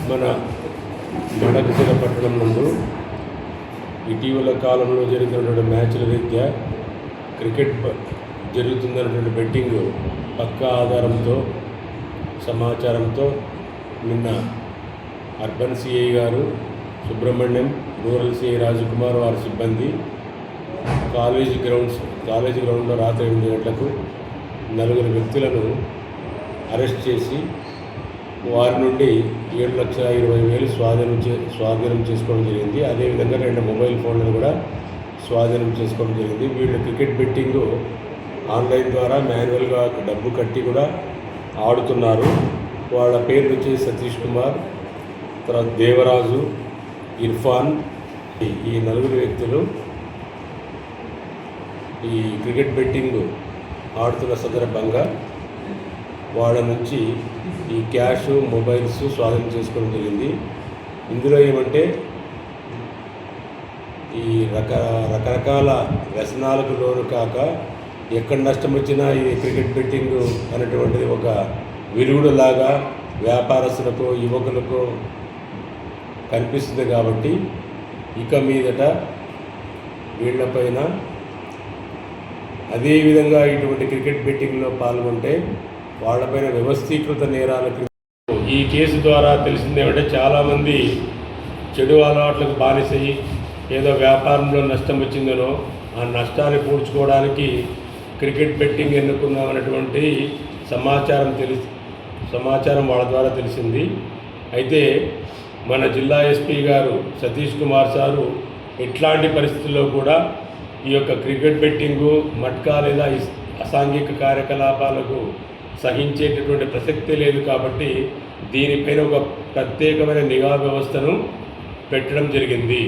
మన మడకశిర పట్టణం నందు ఇటీవల కాలంలో జరుగుతున్నటువంటి మ్యాచ్ల రీత్యా క్రికెట్ జరుగుతుందన్నటువంటి బెట్టింగ్ పక్కా ఆధారంతో సమాచారంతో నిన్న అర్బన్ సిఐ గారు సుబ్రహ్మణ్యం, రూరల్ సిఐ రాజకుమార్ వారి సిబ్బంది కాలేజీ గ్రౌండ్లో రాత్రి 8 గంటలకు 4 వ్యక్తులను అరెస్ట్ చేసి వారి నుండి 7,20,000 స్వాధీనం చేసుకోవడం జరిగింది. అదేవిధంగా 2 మొబైల్ ఫోన్లను కూడా స్వాధీనం చేసుకోవడం జరిగింది. వీళ్ళు క్రికెట్ బెట్టింగ్ ఆన్లైన్ ద్వారా మాన్యువల్గా డబ్బు కట్టి కూడా ఆడుతున్నారు. వాళ్ళ పేర్లు వచ్చేసి సతీష్ కుమార్, తర్వాత దేవరాజు, ఇర్ఫాన్. ఈ 4 వ్యక్తులు ఈ క్రికెట్ బెట్టింగ్ ఆడుతున్న సందర్భంగా వాళ్ళ నుంచి ఈ క్యాష్, మొబైల్స్ స్వాధీనం చేసుకోవడం జరిగింది. ఇందులో ఏమంటే ఈ రకరకాల వ్యసనాలకు లోను కాక ఎక్కడ నష్టం వచ్చినా ఈ క్రికెట్ బెట్టింగ్ అనేటువంటిది ఒక విరుగుడులాగా వ్యాపారస్తులకు, యువకులకు కనిపిస్తుంది. కాబట్టి ఇక మీదట వీళ్ళపైన అదేవిధంగా ఇటువంటి క్రికెట్ బెట్టింగ్లో పాల్గొంటే వాళ్ళపైన వ్యవస్థీకృత నేరాలకు. ఈ కేసు ద్వారా తెలిసిందేమంటే చాలామంది చెడు అలవాట్లకు బానిసయ్యి ఏదో వ్యాపారంలో నష్టం వచ్చిందనో ఆ నష్టాన్ని పూడ్చుకోవడానికి క్రికెట్ బెట్టింగ్ ఎన్నుకున్నామన్నటువంటి సమాచారం వాళ్ళ ద్వారా తెలిసింది. అయితే మన జిల్లా ఎస్పీ గారు సతీష్ కుమార్ సారు ఎట్లాంటి పరిస్థితుల్లో కూడా ఈ యొక్క క్రికెట్ బెట్టింగు, మట్కా లేదా అసాంఘిక కార్యకలాపాలకు సహించేటటువంటి ప్రసక్తే లేదు. కాబట్టి దీనిపైన ఒక ప్రత్యేకమైన నిఘా వ్యవస్థను పెట్టడం జరిగింది.